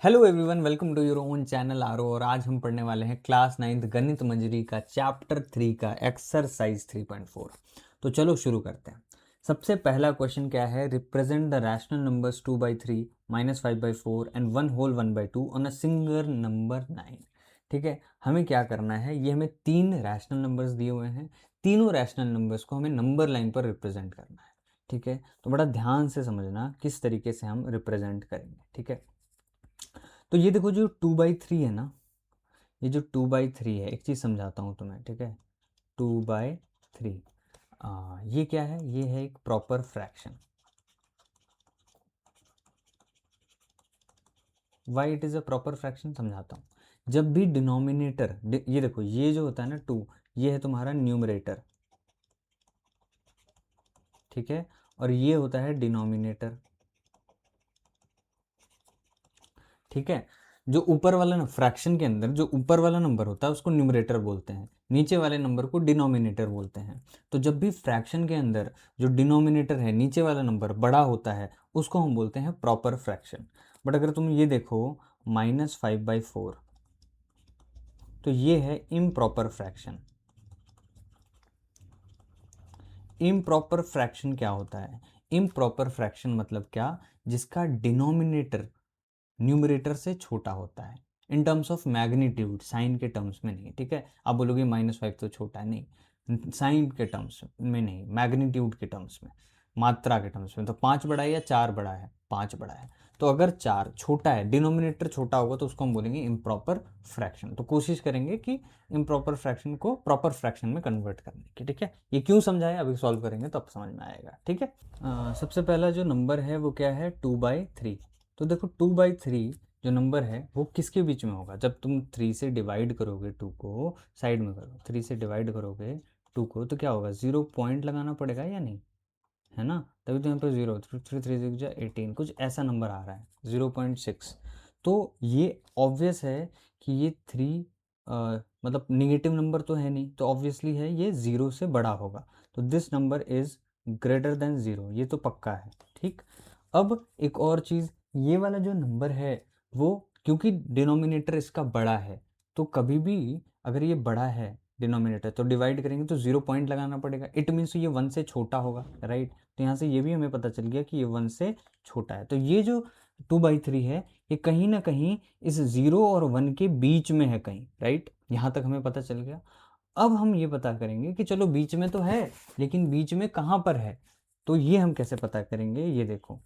Hello everyone, welcome to your own channel RO. और आज हम पढ़ने वाले हैं क्लास 9th गणित मंजरी का चैप्टर 3 का एक्सरसाइज 3.4। तो चलो शुरू करते हैं। सबसे पहला क्वेश्चन क्या है? Represent the rational numbers 2/3 -5/4 and 1 whole 1/2 on a single number 9। ठीक है, हमें क्या करना है? ये हमें तीन रैशनल नंबर्स दिए हुए हैं। तीनों रैशनल नंबर्स को हमें नंबर लाइन पर रिप्रेजेंट करना है। ठीक है, तो बड़ा ध्यान से समझना किस तरीके से हम रिप्रेजेंट करेंगे। ठीक है, तो ये देखो, जो 2/3 है ना, ये जो 2/3 है, एक चीज़ समझाता हूँ तुम्हें। ठीक है, 2/3 ये क्या है? ये है एक proper fraction. Why it is a proper fraction समझाता हूँ। जब भी डिनोमिनेटर, ये देखो, ये जो होता है ना 2, ये है तुम्हारा न्यूमरेटर। ठीक है, और ये होता है डिनोमिनेटर। ठीक है, जो ऊपर वाला ना फ्रैक्शन के अंदर जो ऊपर वाला नंबर होता है उसको न्यूमरेटर बोलते हैं, नीचे वाले नंबर को डिनोमिनेटर बोलते हैं। तो जब भी फ्रैक्शन के अंदर जो डिनोमिनेटर है, नीचे वाला नंबर बड़ा होता है, उसको हम बोलते हैं प्रॉपर फ्रैक्शन। बट अगर तुम ये देखो -5/4, तो ये है इम्प्रॉपर फ्रैक्शन। इम्प्रॉपर फ्रैक्शन क्या होता है? इम्प्रॉपर फ्रैक्शन मतलब क्या? जिसका डिनोमिनेटर न्यूमरेटर से छोटा होता है, in terms of magnitude, sign के टर्म्स में नहीं। ठीक है, आप बोलोगे -5 तो छोटा है, नहीं, साइन के टर्म्स में नहीं, मैग्नीट्यूड के टर्म्स में, मात्रा के टर्म्स में। तो 5 बड़ा है या 4 बड़ा है? 5 बड़ा है। तो अगर 4 छोटा है, डिनोमिनेटर छोटा होगा, तो उसको हम बोलेंगे इम्प्रॉपर फ्रैक्शन। तो कोशिश करेंगे कि इम्प्रॉपर फ्रैक्शन को प्रॉपर फ्रैक्शन में कन्वर्ट करने की। ठीक है, ये क्यों समझाया अभी सॉल्व करेंगे तो अब समझ में आएगा। ठीक है, सबसे पहला जो नंबर है वो क्या है? 2/3। तो देखो 2/3 जो नंबर है वो किसके बीच में होगा? जब तुम 3 से डिवाइड करोगे, 2 को साइड में करो, 3 से डिवाइड करोगे 2 को, तो क्या होगा? 0 पॉइंट लगाना पड़ेगा या नहीं? है ना, तभी तो यहाँ पर 0, 3 3 18 कुछ ऐसा नंबर आ रहा है, 0.6। तो ये ऑब्वियस है कि ये 3 मतलब निगेटिव नंबर तो है नहीं, तो ऑब्वियसली है ये 0 से बड़ा होगा। तो this number is greater than 0, ये तो पक्का है। ठीक, अब एक और चीज़, ये वाला जो नंबर है वो, क्योंकि डिनोमिनेटर इसका बड़ा है, तो कभी भी अगर ये बड़ा है डिनोमिनेटर, तो डिवाइड करेंगे तो 0 पॉइंट लगाना पड़ेगा। इट मीन्स ये 1 से छोटा होगा, राइट। तो यहाँ से ये भी हमें पता चल गया कि ये 1 से छोटा है। तो ये जो 2/3 है, ये कहीं ना कहीं इस 0 और 1 के बीच में है कहीं, राइट। यहाँ तक हमें पता चल गया। अब हम ये पता करेंगे कि चलो बीच में तो है, लेकिन बीच में कहाँ पर है? तो ये हम कैसे पता करेंगे? ये देखो,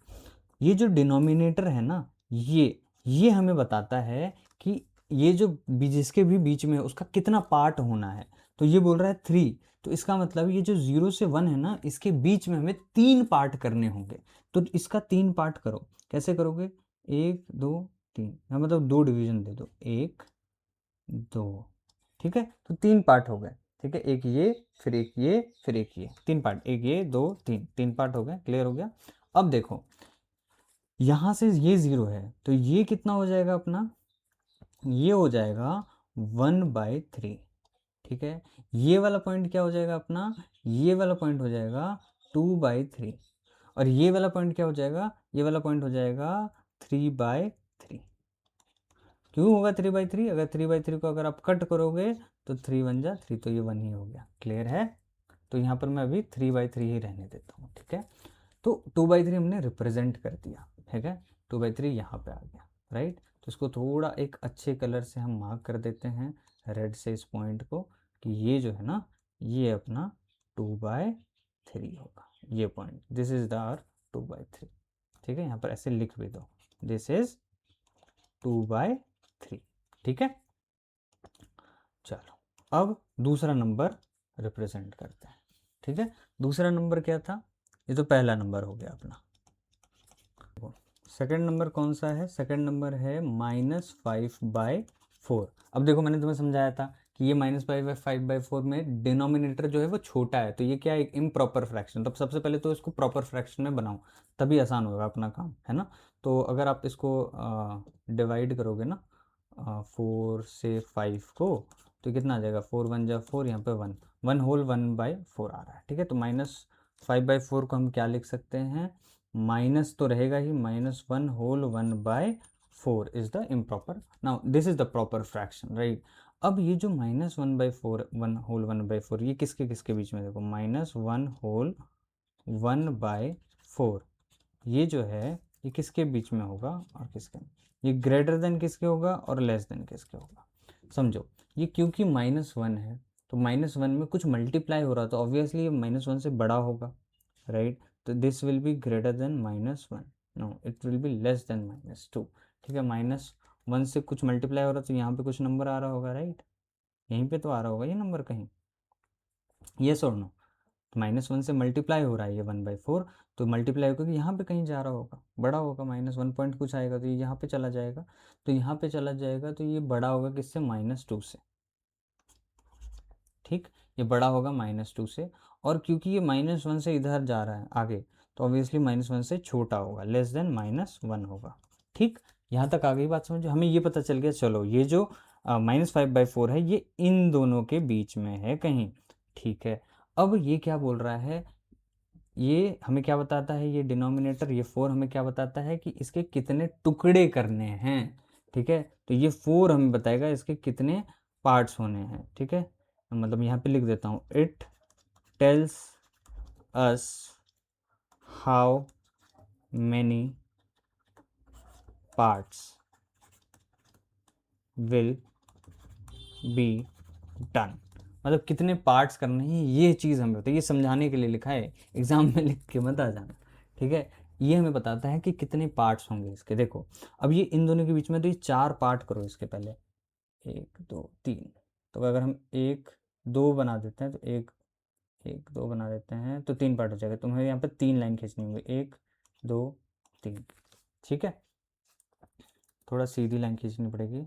ये जो डिनोमिनेटर है ना, ये हमें बताता है कि ये जो जिसके भी बीच में है उसका कितना पार्ट होना है। तो ये बोल रहा है 3, तो इसका मतलब ये जो 0 से 1 है ना, इसके बीच में हमें 3 पार्ट करने होंगे। तो इसका 3 पार्ट करो। कैसे करोगे? 1 2 3, मतलब 2 डिवीजन दे दो, 1 2। ठीक है, तो 3 पार्ट हो गए। ठीक है, एक ये, फिर एक ये, फिर एक ये, 3 पार्ट, एक ये 2 3, 3 पार्ट हो गए। क्लियर हो गया? अब देखो, यहाँ से ये 0 है, तो ये कितना हो जाएगा अपना? ये हो जाएगा 1/3। ठीक है, ये वाला पॉइंट क्या हो जाएगा अपना? ये वाला पॉइंट हो जाएगा 2/3। और ये वाला पॉइंट क्या हो जाएगा? ये वाला पॉइंट हो जाएगा 3/3। क्यों होगा 3/3? अगर 3/3 को अगर आप कट करोगे तो 3 1 जा 3, तो ये 1 ही हो गया। क्लियर है? तो यहाँ पर मैं अभी 3/3 ही रहने देता हूँ। ठीक है, तो 2/3 हमने रिप्रेजेंट कर दिया। ठीक है, 2/3 यहाँ पे आ गया, राइट। तो इसको थोड़ा एक अच्छे कलर से हम मार्क कर देते हैं, रेड से, इस पॉइंट को, कि ये जो है ना, ये अपना 2/3 होगा। ये point, this is the R 2/3। ठीक है, यहाँ पर ऐसे लिख भी दो, दिस इज 2/3। ठीक है, चलो अब दूसरा नंबर रिप्रेजेंट करते हैं। ठीक है, दूसरा नंबर क्या था? ये तो पहला नंबर हो गया अपना। सेकंड नंबर कौन सा है? सेकंड नंबर है -5/4। अब देखो, मैंने तुम्हें समझाया था कि ये -5/4 में डिनोमिनेटर जो है वो छोटा है, तो ये क्या है? एक इम्प्रॉपर फ्रैक्शन। तो सबसे पहले तो इसको प्रॉपर फ्रैक्शन में बनाओ, तभी आसान होगा अपना काम, है ना। तो अगर आप इसको डिवाइड करोगे ना, 4 से 5 को, तो कितना आ जाएगा? 4 1 जा 4, यहाँ पे 1, 1 होल 1/4 आ रहा है। ठीक है, तो -5/4 को हम क्या लिख सकते हैं? माइनस तो रहेगा ही, -1 whole 1/4 4 is the improper. Now this is the proper fraction, right. अब ये जो -1/4 1/4 ये किसके किसके बीच में, देखो -1/4 ये जो है ये किसके बीच में होगा और किसके, ये ग्रेटर देन किसके होगा और लेस देन किसके होगा. समझो ये क्योंकि -1 है तो -1 में कुछ मल्टीप्लाई हो रहा तो ऑब्वियसली ये -1 से बड़ा होगा, राइट. तो this will be greater than -1, no it will be less than -2. ठीक है, -1 से कुछ मल्टीप्लाई हो रहा तो यहाँ पे कुछ नंबर आ रहा होगा, राइट. यहीं पे तो आ रहा होगा ये नंबर कहीं, यस और नो. तो -1 से मल्टीप्लाई हो रहा है ये 1/4 तो मल्टीप्लाई होकर यहाँ पे कहीं जा रहा होगा, बड़ा होगा, -1 पॉइंट कुछ आएगा तो ये यहाँ पे चला जाएगा. तो यहाँ पे चला जाएगा तो ये बड़ा होगा किससे, -2 से. ठीक, ये बड़ा होगा -2 से. और क्योंकि ये -1 से इधर जा रहा है आगे तो ऑब्वियसली -1 से छोटा होगा, लेस देन -1 होगा. ठीक, यहाँ तक आ गई बात समझो. हमें ये पता चल गया, चलो ये जो -5/4 है ये इन दोनों के बीच में है कहीं. ठीक है, अब ये क्या बोल रहा है, ये हमें क्या बताता है, ये डिनोमिनेटर ये 4 हमें क्या बताता है कि इसके कितने टुकड़े करने हैं. ठीक है, तो ये 4 हमें बताएगा इसके कितने पार्ट्स होने हैं. ठीक है, मतलब यहाँ पे लिख देता हूँ, it tells us how many parts will be done. मतलब कितने पार्ट्स करने हैं ये चीज़ हमें बताइए, ये समझाने के लिए लिखा है, एग्जाम में लिख के मत आ जाना. ठीक है, ये हमें बताता है कि कितने पार्ट्स होंगे इसके. देखो अब ये इन दोनों के बीच में तो ये 4 पार्ट करो इसके पहले, 1 2 3. तो अगर हम 1 2 बना देते हैं तो 1 1 2 बना देते हैं तो 3 पार्ट हो जाएगा. तुम्हें यहाँ पर 3 लाइन खींचनी होगी, 1 2 3. ठीक है, थोड़ा सीधी लाइन खींचनी पड़ेगी.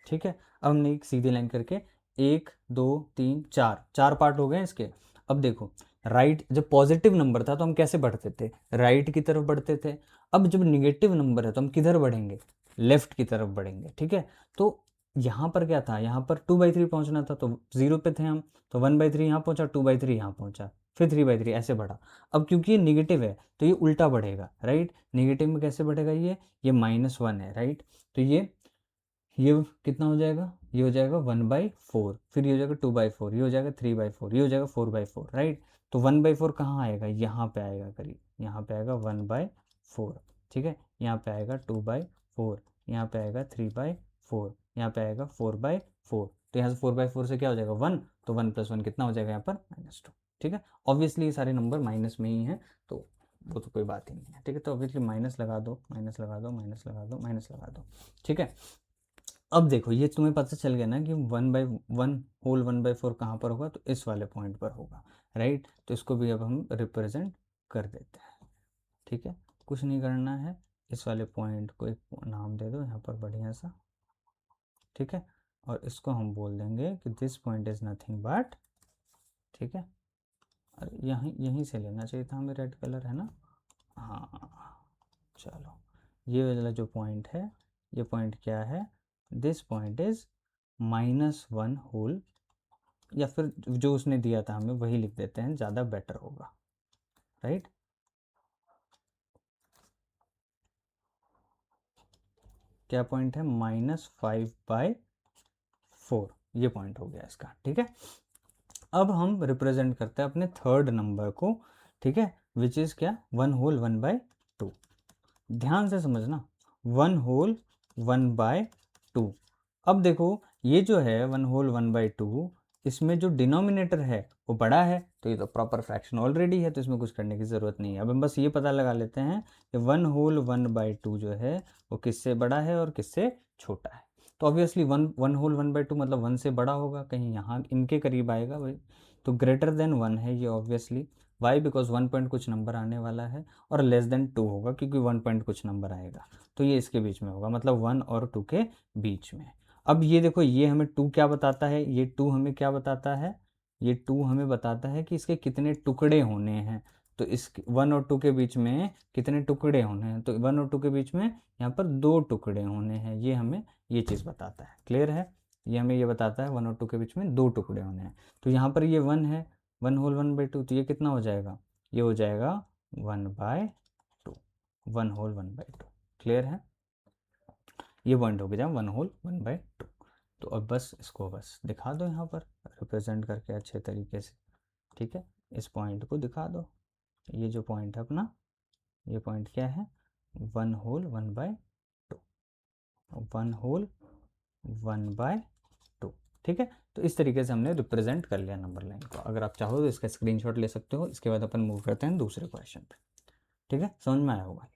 ठीक है, अब हमने एक सीधी लाइन करके 1 2 3 4 4 पार्ट हो गए इसके. अब देखो राइट, जब पॉजिटिव नंबर था तो हम कैसे बढ़ते थे, राइट की तरफ बढ़ते थे. अब जब निगेटिव नंबर है तो हम किधर बढ़ेंगे, लेफ्ट की तरफ बढ़ेंगे. ठीक है, तो यहाँ पर क्या था, यहाँ पर 2/3 पहुँचना था तो 0 पे थे हम, तो 1/3 यहाँ पहुँचा, 2/3 यहाँ पहुँचा, फिर 3/3 ऐसे बढ़ा. अब क्योंकि ये निगेटिव है तो ये उल्टा बढ़ेगा, राइट. निगेटिव में कैसे बढ़ेगा, ये -1 है, राइट. तो ये कितना हो जाएगा, ये हो जाएगा 1/4, फिर ये हो जाएगा 2/4, ये हो जाएगा 3/4, ये हो जाएगा 4/4, राइट. तो 1/4 कहाँ आएगा, यहाँ पे आएगा करीब, यहाँ पे आएगा 1/4. ठीक है, यहाँ पे आएगा 2/4, यहाँ पे आएगा 3/4, यहाँ पे आएगा 4/4. तो यहाँ से 4/4 से क्या हो जाएगा 1, तो 1 + 1 कितना हो जाएगा यहाँ पर -2. ठीक है, ऑब्वियसली ये सारे नंबर माइनस में ही हैं तो वो तो कोई बात ही नहीं है. ठीक है, तो ऑब्वियसली माइनस लगा दो, माइनस लगा दो, माइनस लगा दो, माइनस लगा दो. ठीक है, अब देखो ये तुम्हें पता चल गया ना कि 1/4 कहाँ पर होगा, तो इस वाले पॉइंट पर होगा, राइट. तो इसको भी अब हम रिप्रेजेंट कर देते हैं. ठीक है, कुछ नहीं करना है, इस वाले पॉइंट को एक नाम दे दो यहाँ पर बढ़िया सा. ठीक है, और इसको हम बोल देंगे कि this point is nothing but, ठीक है, अरे यहीं यहीं से लेना चाहिए था हमें, रेड कलर है ना. हाँ, चलो ये वाला जो पॉइंट है, ये पॉइंट क्या है, दिस पॉइंट इज -1 होल, या फिर जो उसने दिया था हमें वही लिख देते हैं, ज़्यादा बेटर होगा, राइट. क्या पॉइंट है, -5/4, ये पॉइंट हो गया इसका. ठीक है, अब हम रिप्रेजेंट करते हैं अपने थर्ड नंबर को. ठीक है, विच इज़ क्या, 1 होल 1/2. ध्यान से समझना, 1 होल 1/2. अब देखो ये जो है 1 होल 1/2, इसमें जो डिनोमिनेटर है वो बड़ा है तो ये तो प्रॉपर फ्रैक्शन ऑलरेडी है, तो इसमें कुछ करने की ज़रूरत नहीं है. अब हम बस ये पता लगा लेते हैं कि 1 होल 1/2 जो है वो किससे बड़ा है और किससे छोटा है. तो ऑब्वियसली 1 होल 1/2 मतलब 1 से बड़ा होगा, कहीं यहाँ इनके करीब आएगा भाई, तो ग्रेटर देन 1 है ये ऑब्वियसली. वाई, बिकॉज 1 पॉइंट कुछ नंबर आने वाला है, और लेस देन 2 होगा क्योंकि 1 पॉइंट कुछ नंबर आएगा, तो ये इसके बीच में होगा, मतलब 1 और 2 के बीच में. अब ये देखो ये हमें 2 क्या बताता है, ये 2 हमें क्या बताता है, ये 2 हमें बताता है कि इसके कितने टुकड़े होने हैं. तो इस 1 और 2 के बीच में कितने टुकड़े होने हैं, तो 1 और 2 के बीच में यहाँ पर 2 टुकड़े होने हैं, ये हमें ये चीज़ बताता है. क्लियर है, ये हमें ये बताता है 1 और 2 के बीच में 2 टुकड़े होने हैं. तो यहाँ पर ये 1 है, 1 होल 1/2, तो ये कितना हो जाएगा, ये हो जाएगा 1/2, 1/2। क्लियर है? ये पॉइंट हो गया 1/2। तो अब बस इसको बस दिखा दो यहाँ पर रिप्रेजेंट करके अच्छे तरीके से, ठीक है। इस पॉइंट को दिखा दो, ये जो पॉइंट है अपना, ये पॉइंट क्या है, 1/2, 1/2, ठीक है। तो इस तरीके से हमने रिप्रेजेंट कर लिया नंबर लाइन को। अगर आप चाहो तो इसका स्क्रीनशॉट ले सकते हो। इसके बाद अपन मूव करते हैं दूसरे क्वेश्चन पे, ठीक है। समझ में आया होगा,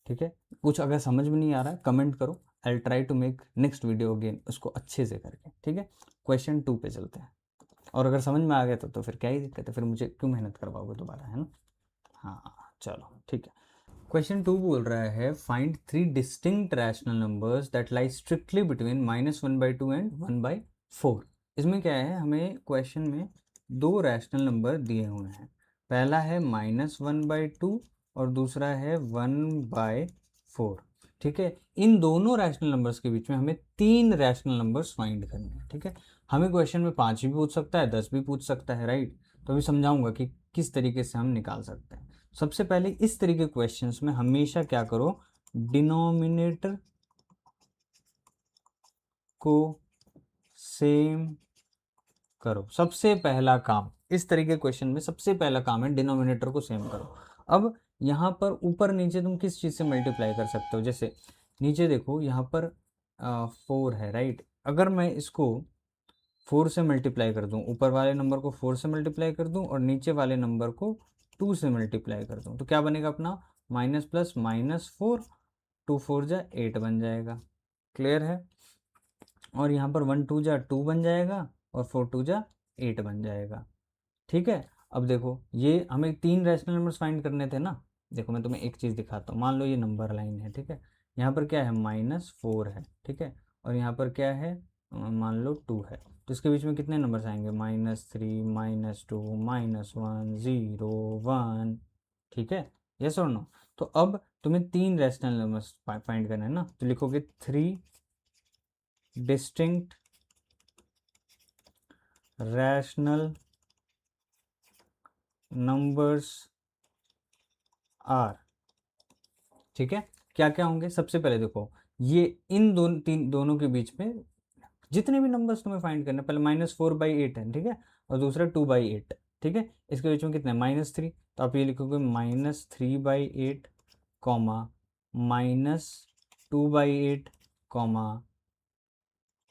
ठीक है। कुछ अगर समझ में नहीं आ रहा है कमेंट करो, I try to make next video again उसको अच्छे से करके, ठीक है। क्वेश्चन 2 पे चलते हैं। और अगर समझ में आ गया तो फिर क्या ही दिक्कत है, फिर मुझे क्यों मेहनत करवाओगे दोबारा, है ना। हाँ चलो ठीक है। क्वेश्चन 2 बोल रहा है find 3 distinct rational numbers that lie strictly between -1/2 and 1/4। इसमें क्या है, हमें क्वेश्चन में 2 रैशनल नंबर दिए हुए हैं। पहला है -1/2 और दूसरा है 1/4, ठीक है। इन दोनों रैशनल नंबर्स के बीच में हमें 3 रैशनल नंबर्स फाइंड करने हैं, ठीक है। हमें क्वेश्चन में 5 भी पूछ सकता है, 10 भी पूछ सकता है, राइट। तो अभी समझाऊंगा कि किस तरीके से हम निकाल सकते हैं। सबसे पहले इस तरीके के क्वेश्चंस में हमेशा क्या करो, डिनोमिनेटर को सेम करो। सबसे पहला काम इस तरीके के क्वेश्चन में सबसे पहला काम है डिनोमिनेटर को सेम करो। अब यहाँ पर ऊपर नीचे तुम किस चीज़ से मल्टीप्लाई कर सकते हो, जैसे नीचे देखो यहाँ पर 4 है, राइट। अगर मैं इसको 4 से मल्टीप्लाई कर दूं, ऊपर वाले नंबर को 4 से मल्टीप्लाई कर दूं और नीचे वाले नंबर को 2 से मल्टीप्लाई कर दूं, तो क्या बनेगा अपना, माइनस प्लस -4, 2 4 जा 8 बन जाएगा। क्लियर है? और यहाँ पर 1 2 जा 2 बन जाएगा और 4 2 जा 8 बन जाएगा, ठीक है। अब देखो ये हमें 3 रैशनल नंबर्स फाइंड करने थे ना। देखो मैं तुम्हें एक चीज़ दिखाता हूँ, मान लो ये नंबर लाइन है, ठीक है। यहाँ पर क्या है, -4 है, ठीक है। और यहाँ पर क्या है, मान लो 2 है। तो इसके बीच में कितने नंबर्स आएंगे, -3 -2 -1 0 1, ठीक है। यस और नो। तो अब तुम्हें 3 रैशनल नंबर्स फाइंड करना है ना, तो लिखोगे 3 डिस्टिंक्ट रैशनल नंबर्स आर, ठीक है। क्या क्या होंगे, सबसे पहले देखो ये इन दोनों के बीच में जितने भी नंबर्स तुम्हें फाइंड करने, पहले -4/8 है, ठीक है। और दूसरा 2/8, ठीक है। इसके बीच में कितने, -3, तो आप ये लिखोगे -3/8 कॉमा -2/8 कॉमा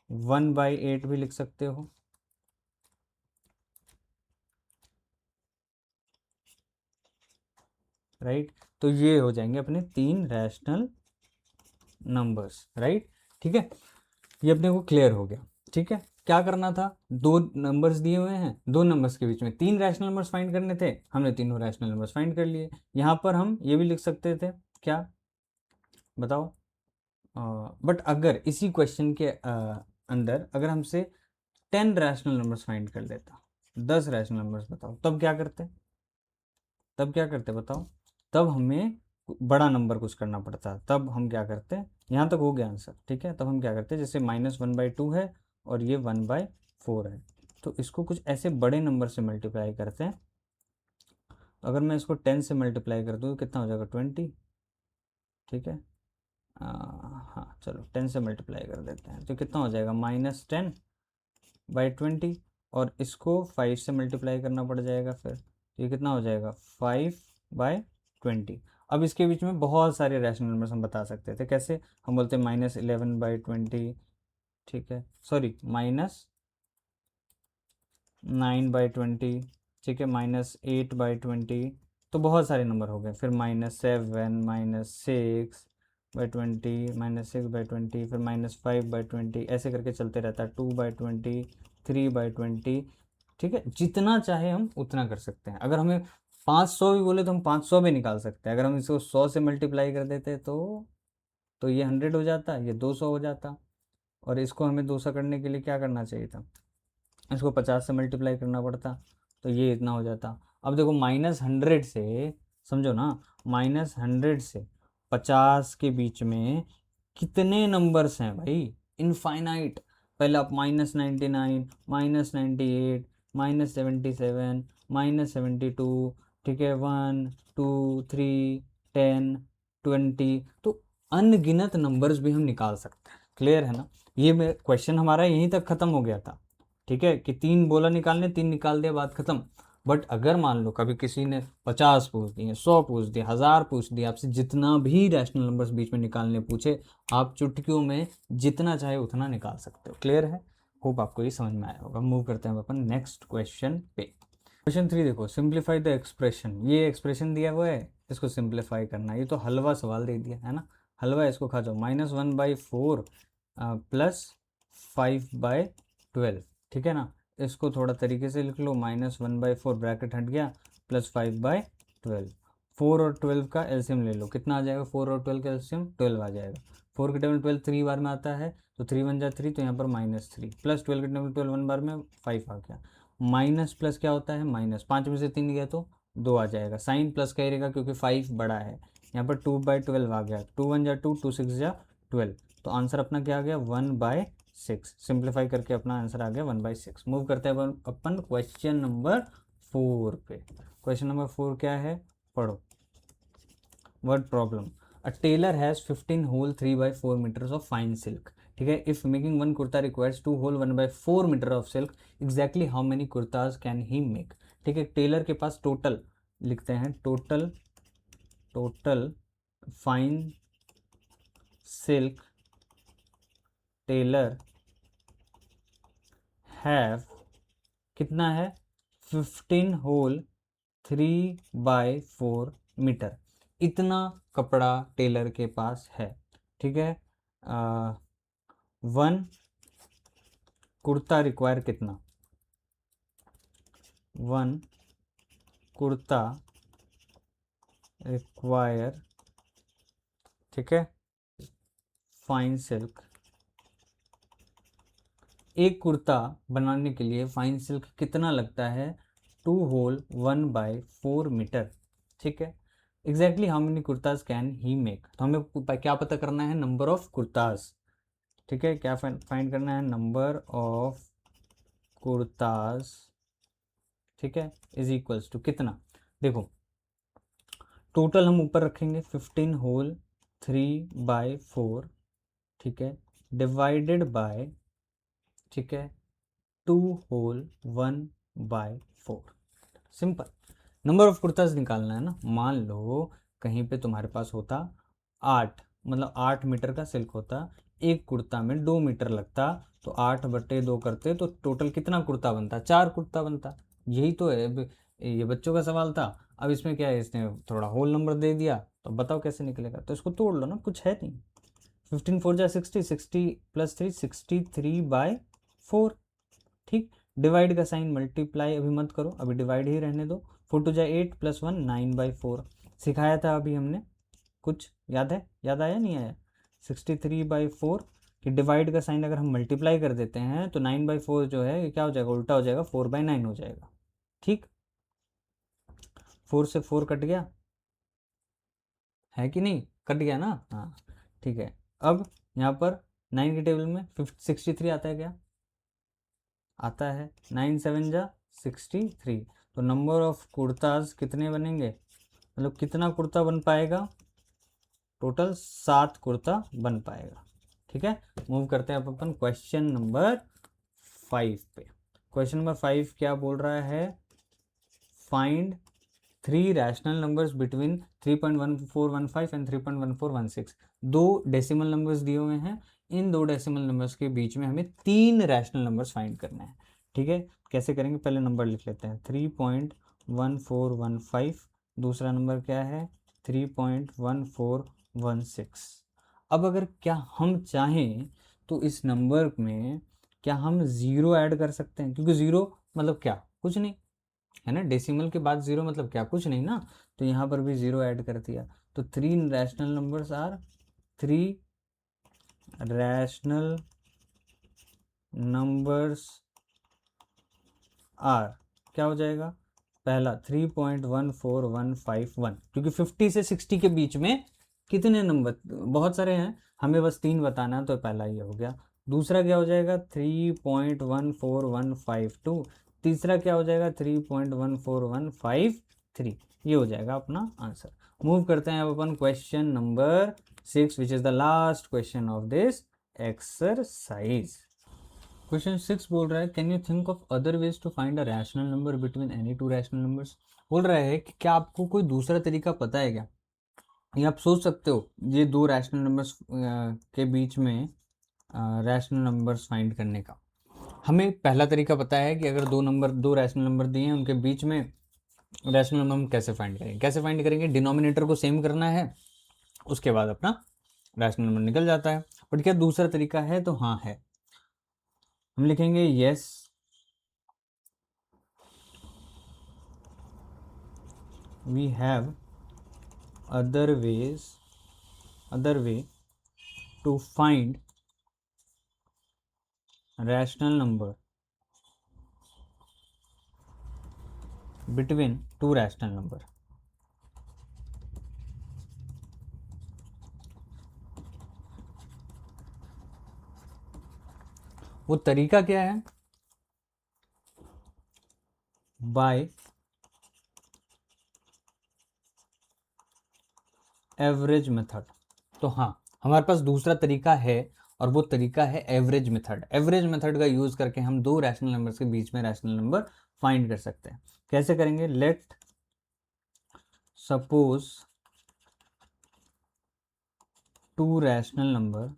1/8 भी लिख सकते हो, राइट। तो ये हो जाएंगे अपने 3 रैशनल नंबर्स, राइट, ठीक है। ये अपने को क्लियर हो गया, ठीक है। क्या करना था, 2 नंबर्स दिए हुए हैं, 2 नंबर्स के बीच में 3 रैशनल नंबर्स फाइंड करने थे, हमने तीनों रैशनल नंबर्स फाइंड कर लिए। यहाँ पर हम ये भी लिख सकते थे, क्या बताओ, बट अगर इसी क्वेश्चन के अंदर अगर हमसे 10 रैशनल नंबर्स फाइंड कर लेता, 10 रैशनल नंबर्स, बताओ तब क्या करते, तब क्या करते बताओ। तब हमें बड़ा नंबर कुछ करना पड़ता, तब हम क्या करते, यहाँ तक हो गया आंसर, ठीक है। तब हम क्या करते, जैसे -1/2 है और ये 1/4 है, तो इसको कुछ ऐसे बड़े नंबर से मल्टीप्लाई करते हैं। अगर मैं इसको 10 से मल्टीप्लाई कर दूँ तो कितना हो जाएगा, 20, ठीक है। हाँ चलो 10 से मल्टीप्लाई कर देते हैं, तो कितना हो जाएगा, -10/20। और इसको 5 से मल्टीप्लाई करना पड़ जाएगा फिर, तो ये कितना हो जाएगा, 5/20। अब इसके बीच में बहुत सारे रैशनल नंबर्स हम बता सकते थे, कैसे, हम बोलते हैं -11/20, ठीक है, सॉरी -9/20, ठीक है, -8/20। तो बहुत सारे नंबर हो गए, फिर -7 -6/20 -6/20, फिर -5/20, ऐसे करके चलते रहता है, 2/20 3/20, ठीक है। जितना चाहे हम उतना कर सकते हैं। अगर हमें 500 भी बोले तो हम 500 भी निकाल सकते हैं। अगर हम इसको 100 से मल्टीप्लाई कर देते तो ये 100 हो जाता, ये 200 हो जाता। और इसको हमें 200 करने के लिए क्या करना चाहिए था, इसको 50 से मल्टीप्लाई करना पड़ता, तो ये इतना हो जाता। अब देखो -100 से, समझो ना, -100 से 50 के बीच में कितने नंबर्स हैं भाई, इनफाइनाइट। पहले आप -99 -98 -77 -72, ठीक है, 1 2 3 10 20, तो अनगिनत नंबर्स भी हम निकाल सकते हैं। क्लियर है ना? ये मैं क्वेश्चन हमारा यहीं तक खत्म हो गया था। ठीक है, कि 3 बोला निकालने, 3 निकाल दिया, बात खत्म। बट अगर मान लो कभी किसी ने 50 पूछ दिए, 100 पूछ दिए, 1000 पूछ दिए, आपसे जितना भी रैशनल नंबर्स बीच में निकालने पूछे, आप चुटकियों में जितना चाहे उतना निकाल सकते हो। क्लियर है? होप आपको ये समझ में आया होगा। मूव करते हैं अपन नेक्स्ट क्वेश्चन पे। क्वेश्चन 3 देखो, सिंप्लीफाई द एक्सप्रेशन। ये एक्सप्रेशन दिया हुआ है, इसको सिंप्लीफाई करना है। ये तो हलवा सवाल दे दिया है ना, हलवा, इसको खा जाओ। -1/4 प्लस 5/12, ठीक है ना। इसको थोड़ा तरीके से लिख लो, -1/4 ब्रैकेट हट गया, प्लस 5/12। 4 और 12 का एलसीएम ले लो, कितना आ जाएगा? 4 और 12 का एलसीएम 12 आ जाएगा। 4 के टेबल 12 3 बार में आता है, तो 3 1 जा 3, तो यहाँ पर -3, प्लस 12 के टेबल 12 1 बार में 5 आ गया। माइनस प्लस क्या होता है? माइनस, 5 में से 3 गया तो 2 आ जाएगा। साइन प्लस का ही रहेगा क्योंकि 5 बड़ा है। यहाँ पर 2/12 आ गया, 2 1 जा 2, 2 6 जा 12, तो आंसर अपना क्या आ गया? 1/6। सिंप्लीफाई करके अपना आंसर आ गया 1/6। मूव करते हैं अपन क्वेश्चन नंबर 4 पे। क्वेश्चन नंबर 4 क्या है? पढ़ो। Word problem. A tailor has 15 whole 3/4 metres of fine silk. ठीक है, if making one kurta requires 2 whole 1/4 metre of silk, exactly how many kurtas can he make. ठीक है, टेलर के पास टोटल लिखते हैं, total fine silk tailor have, कितना है? 15 होल 3/4 मीटर, इतना कपड़ा टेलर के पास है। ठीक है, 1 कुर्ता रिक्वायर कितना? 1 कुर्ता रिक्वायर, ठीक है, फाइन सिल्क। एक कुर्ता बनाने के लिए फाइन सिल्क कितना लगता है? 2 होल 1/4 मीटर। ठीक है, exactly how many kurtas can he make. तो हमें क्या पता करना है? Number of kurtas. ठीक है, क्या फाइंड करना है? नंबर ऑफ कुर्ताज, ठीक है, इज इक्वल्स टू कितना? देखो, टोटल हम ऊपर रखेंगे 15 होल 3/4, ठीक है, डिवाइडेड बाय, ठीक है, 2 whole 1/4। Simple. Number of kurtas निकालना है ना। मान लो कहीं पे तुम्हारे पास होता 8, मतलब 8 मीटर का सिल्क होता, एक कुर्ता में 2 मीटर लगता, तो 8/2 करते तो टोटल कितना कुर्ता बनता? 4 कुर्ता बनता। यही तो है, ये बच्चों का सवाल था। अब इसमें क्या है, इसने थोड़ा होल नंबर दे दिया, तो बताओ कैसे निकलेगा? तो इसको तोड़ लो ना, कुछ है नहीं। 15 4 जा 60, 60 प्लस 3 63/4। ठीक, डिवाइड का साइन, मल्टीप्लाई अभी मत करो, अभी डिवाइड ही रहने दो। 4 2 जा 8 प्लस 1 9/4। सिखाया था अभी हमने, कुछ याद है? याद आया नहीं आया? 63/4 कि डिवाइड का साइन अगर हम मल्टीप्लाई कर देते हैं तो 9/4 जो है ये क्या हो जाएगा? उल्टा हो जाएगा, 4/9 हो जाएगा। ठीक, 4 से 4 कट गया है कि नहीं? कट गया ना? हाँ, ठीक है। अब यहाँ पर 9 के टेबल में 63 आता है क्या? आता है। 9 7 जा 63, तो नंबर ऑफ कुर्ताज कितने बनेंगे? मतलब कितना कुर्ता बन पाएगा? टोटल 7 कुर्ता बन पाएगा। ठीक है, मूव करते हैं अपन क्वेश्चन नंबर 5 पे। क्वेश्चन नंबर 5 क्या बोल रहा है? Find 3 rational numbers between 3.1415 and 3.1416। 2 decimal numbers दिए हुए हैं, इन 2 डेसिमल नंबर्स के बीच में हमें 3 रैशनल नंबर्स फाइंड करने हैं। ठीक है, कैसे करेंगे? पहले नंबर लिख लेते हैं, 3.1415, दूसरा नंबर क्या है? 3.1416। अब अगर क्या हम चाहें तो इस नंबर में क्या हम ज़ीरो ऐड कर सकते हैं? क्योंकि ज़ीरो मतलब क्या? कुछ नहीं है ना, डेसिमल के बाद ज़ीरो मतलब क्या? कुछ नहीं ना। तो यहाँ पर भी ज़ीरो ऐड कर दिया, तो 3 rational numbers are, 3 rational numbers are, क्या हो जाएगा? पहला 3.14151, क्योंकि 50 से 60 के बीच में कितने नंबर? बहुत सारे हैं, हमें बस 3 बताना है, तो पहला ये हो गया। दूसरा क्या हो जाएगा? 3.14152। तीसरा क्या हो जाएगा? 3.14153। 3, ये हो जाएगा अपना आंसर। मूव करते हैं अब अपन question number 6 which is the last question of this exercise. Question 6 बोल रहा है can you think of other ways to find a rational number between any two rational numbers. बोल रहा है कि क्या आपको कोई दूसरा तरीका पता है क्या, ये आप सोच सकते हो ये दो रैशनल नंबर्स के बीच में रैशनल नंबर्स फाइंड करने का। हमें पहला तरीका पता है कि अगर दो रैशनल नंबर दिए हैं उनके बीच में रैशनल नंबर हम कैसे फाइंड करेंगे, डिनोमिनेटर को सेम करना है, उसके बाद अपना रैशनल नंबर निकल जाता है। बट क्या दूसरा तरीका है, तो हाँ है। हम लिखेंगे yes we have other way to find rational number between two rational number. वो तरीका क्या है, बाय एवरेज मेथड। तो हाँ, हमारे पास दूसरा तरीका है और वो तरीका है एवरेज मेथड। एवरेज मेथड का यूज करके हम दो रैशनल नंबर्स के बीच में रैशनल नंबर फाइंड कर सकते हैं। कैसे करेंगे, let suppose to rational number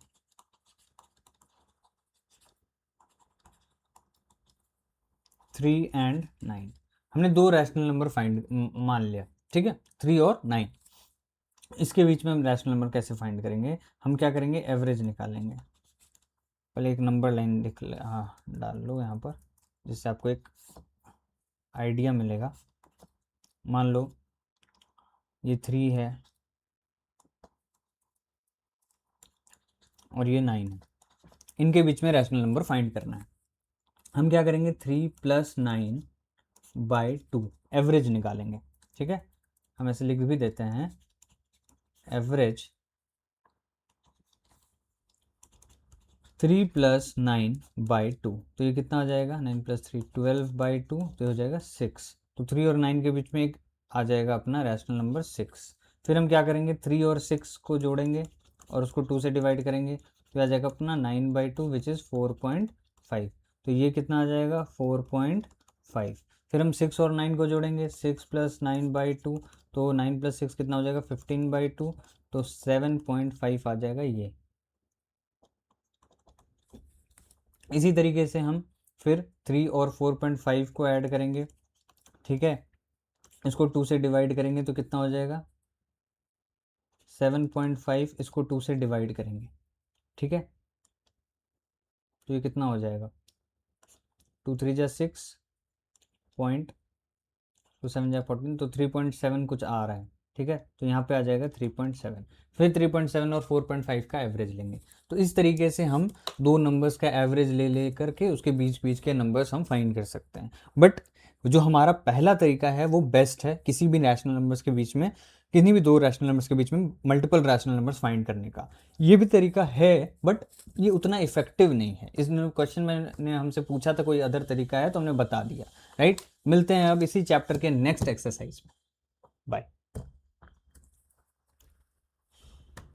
three and nine. हमने दो रैशनल नंबर फाइंड मान लिया, ठीक है, 3 और 9। इसके बीच में हम रैशनल नंबर कैसे फाइंड करेंगे, हम क्या करेंगे, एवरेज निकालेंगे। पहले एक नंबर लाइन लिख ले, हाँ डाल लो यहाँ पर, जिससे आपको एक आइडिया मिलेगा। मान लो ये 3 है और ये 9 है, इनके बीच में रैशनल नंबर फाइंड करना है। हम क्या करेंगे, 3 + 9 / 2 एवरेज निकालेंगे। ठीक है, हम ऐसे लिख भी देते हैं, एवरेज 3 + 9 / 2। तो ये कितना आ जाएगा, 9 + 3 12/2, तो हो जाएगा 6। तो 3 और 9 के बीच में एक आ जाएगा अपना रैशनल नंबर 6। फिर हम क्या करेंगे, 3 और 6 को जोड़ेंगे और उसको 2 से डिवाइड करेंगे, तो आ जाएगा अपना 9/2 विच इज़ 4.5। तो ये कितना आ जाएगा, 4.5। फिर हम 6 और 9 को जोड़ेंगे, 6 + 9/2, तो 9 + 6 कितना हो जाएगा, 15/2, तो 7.5 आ जाएगा ये। इसी तरीके से हम फिर 3 और 4.5 को ऐड करेंगे। ठीक है, इसको 2 से डिवाइड करेंगे तो कितना हो जाएगा, 7.5। इसको 2 से डिवाइड करेंगे, ठीक है, तो ये कितना हो जाएगा, 2 3 जा 6 पॉइंट, 2 7 जा 14, तो 3.7 कुछ आ रहा है। ठीक है, तो यहाँ पे आ जाएगा 3.7। फिर 3.7 और 4.5 का एवरेज लेंगे। तो इस तरीके से हम दो नंबर्स का एवरेज ले करके उसके बीच बीच के नंबर्स हम फाइंड कर सकते हैं। बट जो हमारा पहला तरीका है वो बेस्ट है, किसी भी रैशनल नंबर्स के बीच में, किन्हीं भी दो रैशनल नंबर्स के बीच में मल्टीपल रैशनल नंबर्स फाइंड करने का। ये भी तरीका है बट ये उतना इफेक्टिव नहीं है। इस क्वेश्चन में ने हमसे पूछा था कोई अदर तरीका है, तो हमने बता दिया। राइट, मिलते हैं अब इसी चैप्टर के नेक्स्ट एक्सरसाइज में। बाय।